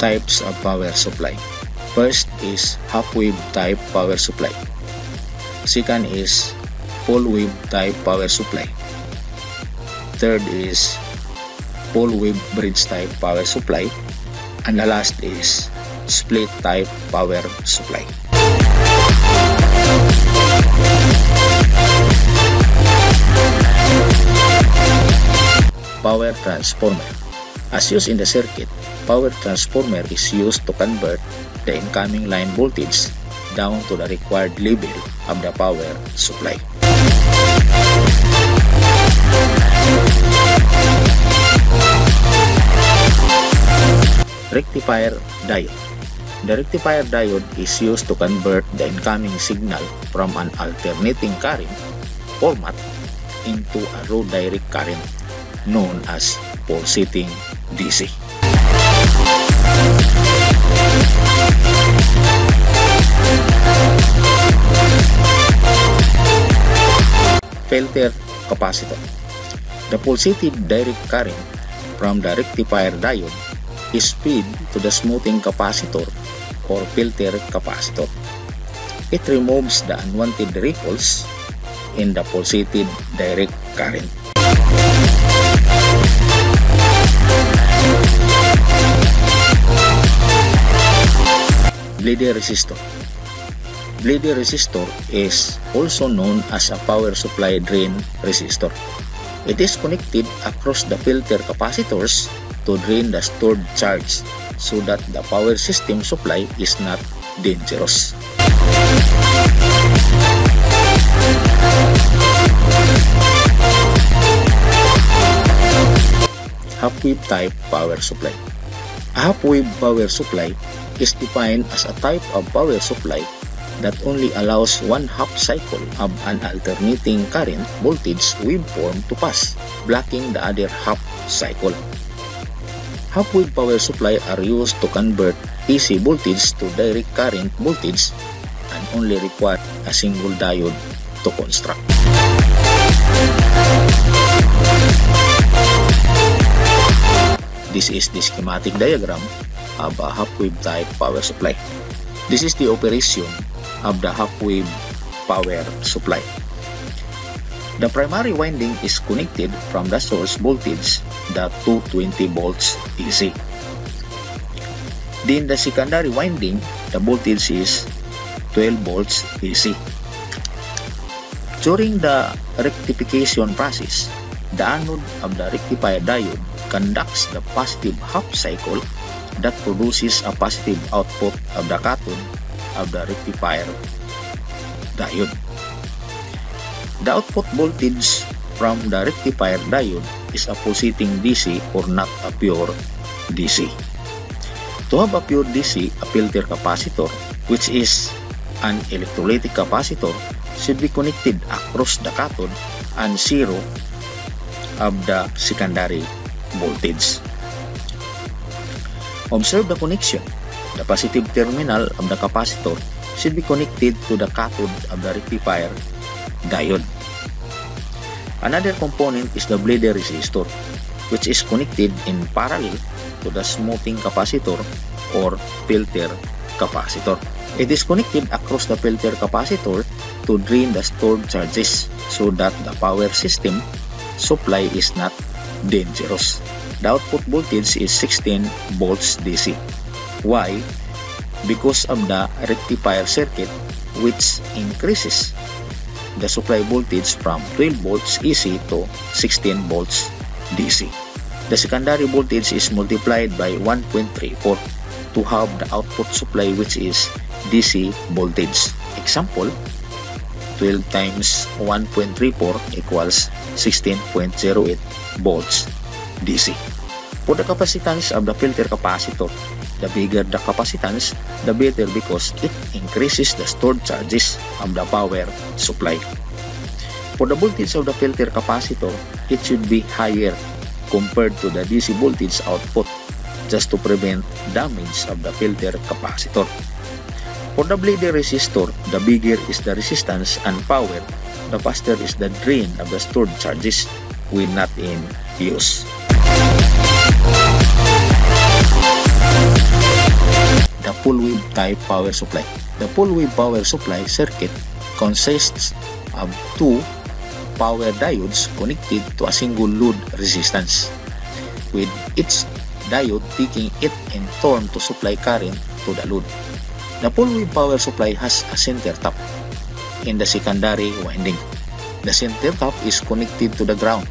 Types of power supply. First is half-wave type power supply. Second is full-wave type power supply. Third is full-wave bridge type power supply. And the last is split type power supply. Power transformer. As used in the circuit, power transformer is used to convert the incoming line voltage down to the required level of the power supply. Rectifier diode. The rectifier diode is used to convert the incoming signal from an alternating current format into a raw direct current known as pulsating DC. Filter capacitor. The pulsated direct current from the rectifier diode is fed to the smoothing capacitor or filter capacitor. It removes the unwanted ripples in the pulsated direct current. Bleeder resistor. Bleeder resistor is also known as a power supply drain resistor. It is connected across the filter capacitors to drain the stored charge so that the power system supply is not dangerous. Half-wave type power supply. A half-wave power supply is defined as a type of power supply that only allows one half cycle of an alternating current voltage waveform to pass, blocking the other half cycle. Half-wave power supply are used to convert AC voltage to direct current voltage and only require a single diode to construct. This is the schematic diagram of a half-wave type power supply. This is the operation of the half-wave power supply. The primary winding is connected from the source voltage, the 220 volts AC. Then the secondary winding, the voltage is 12 volts AC. During the rectification process, the anode of the rectifier diode conducts the positive half cycle that produces a positive output of the cathode of the rectifier diode. The output voltage from the rectifier diode is a pulsating DC or not a pure DC. To have a pure DC, a filter capacitor, which is an electrolytic capacitor, should be connected across the cathode and zero of the secondary voltage. Observe the connection. The positive terminal of the capacitor should be connected to the cathode of the rectifier diode. Another component is the bleeder resistor, which is connected in parallel to the smoothing capacitor or filter capacitor. It is connected across the filter capacitor to drain the stored charges so that the power system supply is not dangerous. The output voltage is 16 volts DC. Why? Because of the rectifier circuit, which increases the supply voltage from 12 volts AC to 16 volts DC. The secondary voltage is multiplied by 1.34 to have the output supply, which is DC voltage. Example, 12 times 1.34 equals 16.08 volts DC. For the capacitance of the filter capacitor, the bigger the capacitance, the better because it increases the stored charges of the power supply. For the voltage of the filter capacitor, it should be higher compared to the DC voltage output just to prevent damage of the filter capacitor. For the bleeder resistor, the bigger is the resistance and power, the faster is the drain of the stored charges when not in use. the full wave type power supply. The full wave power supply circuit consists of two power diodes connected to a single load resistance, with each diode taking it in turn to supply current to the load. The full wave power supply has a center tap in the secondary winding. The center tap is connected to the ground.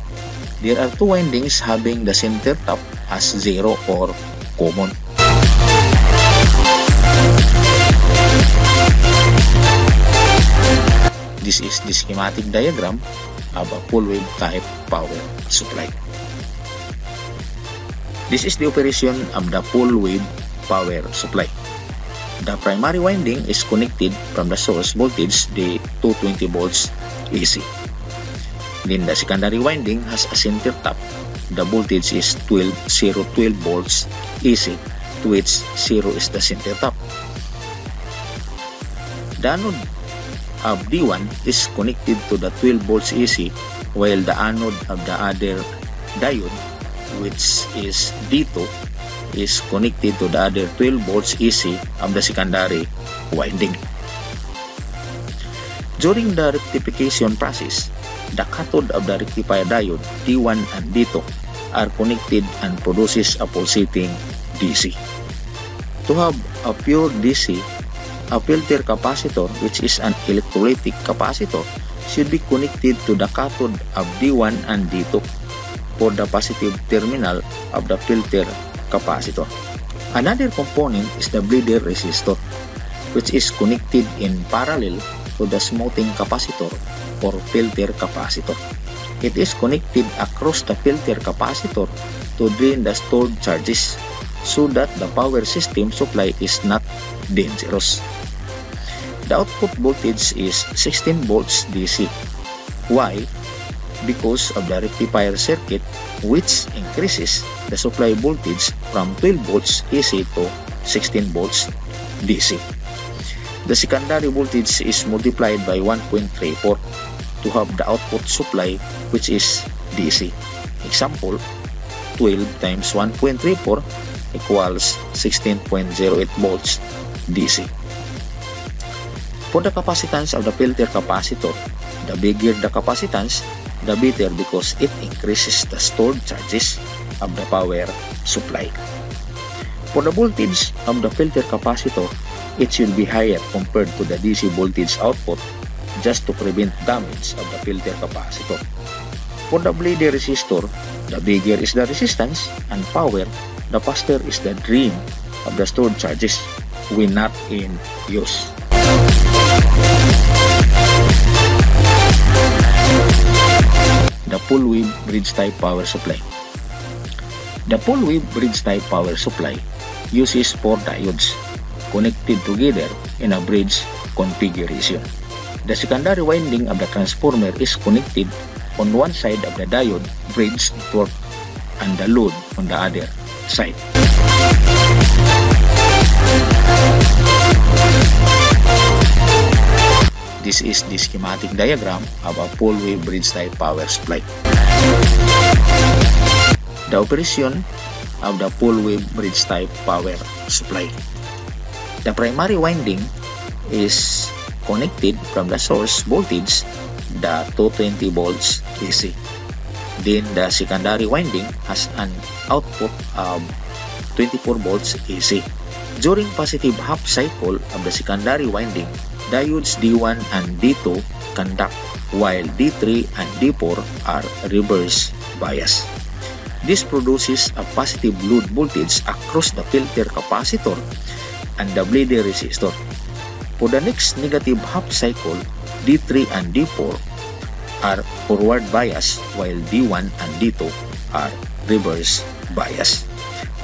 There are two windings having the center tap as 0 or common. This is the schematic diagram of a full wave type power supply. This is the operation of the full wave power supply. The primary winding is connected from the source voltage, the 220 volts AC. Then the secondary winding has a center tap. The voltage is 12 volts AC, to which 0 is the center tap. The anode of D1 is connected to the 12 volts AC, while the anode of the other diode, which is D2, is connected to the other 12 volts AC of the secondary winding. During the rectification process, the cathode of the rectifier diode D1 and D2 are connected and produces a pulsating DC. To have a pure DC, a filter capacitor, which is an electrolytic capacitor, should be connected to the cathode of D1 and D2 for the positive terminal of the filter capacitor. Another component is the bleeder resistor, which is connected in parallel to the smoothing capacitor or filter capacitor. It is connected across the filter capacitor to drain the stored charges so that the power system supply is not dangerous. The output voltage is 16 volts DC. Why? Because of the rectifier circuit, which increases the supply voltage from 12 volts AC to 16 volts DC. The secondary voltage is multiplied by 1.34 to have the output supply, which is DC. Example, 12 times 1.34 equals 16.08 volts DC. For the capacitance of the filter capacitor, the bigger the capacitance, the better, because it increases the stored charges of the power supply. For the voltage of the filter capacitor, it should be higher compared to the DC voltage output, just to prevent damage of the filter capacitor. For the bleeder resistor, the bigger is the resistance and power, the faster is the drain of the stored charges when not in use. The full wave bridge type power supply. The full wave bridge type power supply uses 4 diodes connected together in a bridge configuration. The secondary winding of the transformer is connected on one side of the diode bridge network and the load on the other side. This is the schematic diagram of a full wave bridge type power supply. The operation of the full wave bridge type power supply. The primary winding is connected from the source voltage, the 220 volts AC. Then the secondary winding has an output of 24 volts AC. During positive half cycle of the secondary winding, diodes D1 and D2 conduct, while D3 and D4 are reverse bias. This produces a positive load voltage across the filter capacitor and the bleeder resistor. For the next negative half cycle, D3 and D4 are forward bias, while D1 and D2 are reverse bias.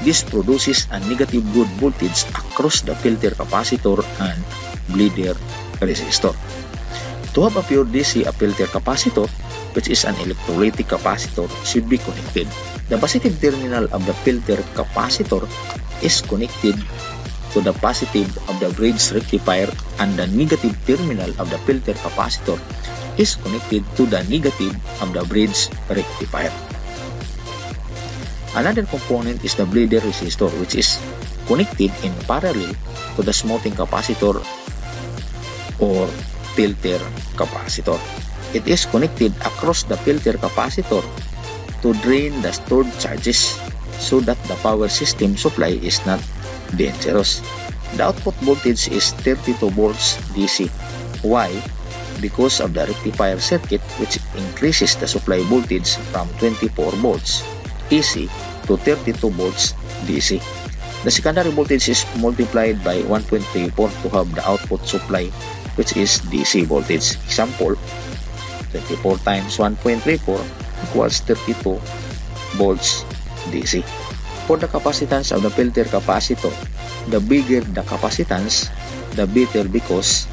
This produces a negative load voltage across the filter capacitor and bleeder resistor. To have a pure DC, a filter capacitor, which is an electrolytic capacitor, should be connected. The positive terminal of the filter capacitor is connected to the positive of the bridge rectifier, and the negative terminal of the filter capacitor is connected to the negative of the bridge rectifier. Another component is the bleeder resistor, which is connected in parallel to the smoothing capacitor or filter capacitor. It is connected across the filter capacitor to drain the stored charges so that the power system supply is not dangerous. The output voltage is 32 volts DC. Why? Because of the rectifier circuit, which increases the supply voltage from 24 volts AC to 32 volts DC. The secondary voltage is multiplied by 1.34 to have the output supply, which is DC voltage. Example, 24 times 1.34 equals 32 volts DC. For the capacitance of the filter capacitor, the bigger the capacitance, the better, because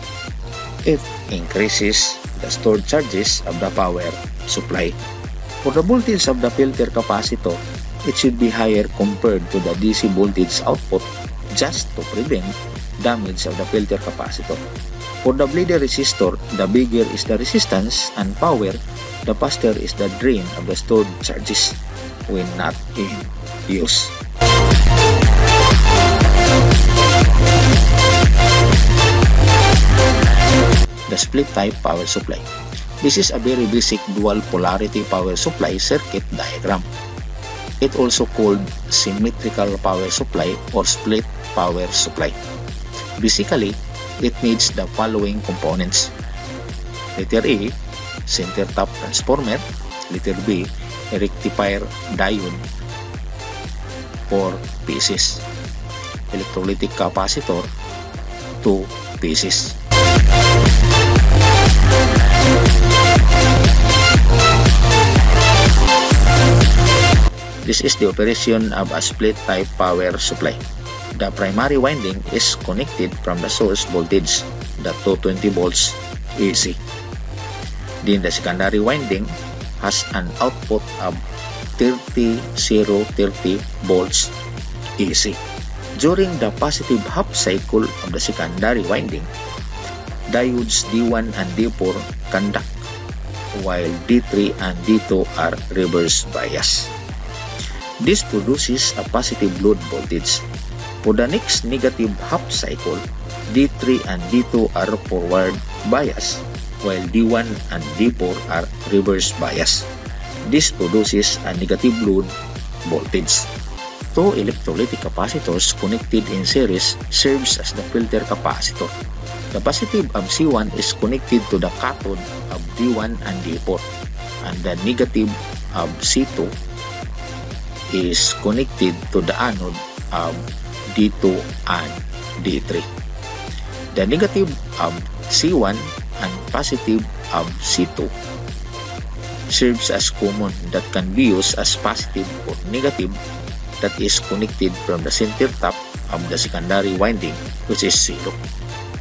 it increases the stored charges of the power supply. For the voltage of the filter capacitor, it should be higher compared to the DC voltage output just to prevent damage of the filter capacitor. For the bleeder resistor, the bigger is the resistance and power, the faster is the drain of the stored charges when not in use. The split type power supply. This is a very basic dual polarity power supply circuit diagram. It also called symmetrical power supply or split power supply. Basically, it needs the following components. Letter A, center tap transformer. Letter B, a rectifier diode, 4 pieces. Electrolytic capacitor, 2 pieces. This is the operation of a split type power supply. The primary winding is connected from the source voltage, the 220 volts AC. Then the secondary winding has an output of 30 volts AC. During the positive half cycle of the secondary winding, diodes D1 and D4 conduct, while D3 and D2 are reverse bias. This produces a positive load voltage. For the next negative half cycle, D3 and D2 are forward bias, while D1 and D4 are reverse bias. This produces a negative load voltage. Two electrolytic capacitors connected in series serves as the filter capacitor. The positive of C1 is connected to the cathode of D1 and D4, and the negative of C2 is connected to the anode of D2 and D3. The negative of C1 and positive of C2 serves as common that can be used as positive or negative that is connected from the center tap of the secondary winding, which is 0.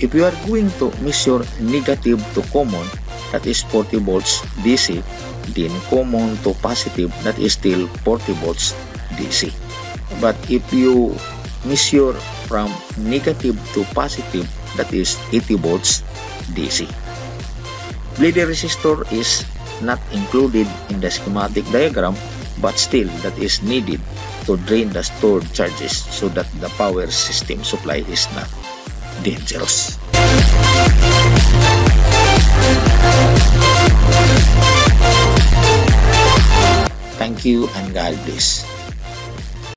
If you are going to measure negative to common, that is 40 volts DC, then common to positive, that is still 40 volts DC. But if you measure from negative to positive, that is 80 volts DC. Bleeder resistor is not included in the schematic diagram, but still that is needed to drain the stored charges so that the power system supply is not dangerous. Thank you and God bless.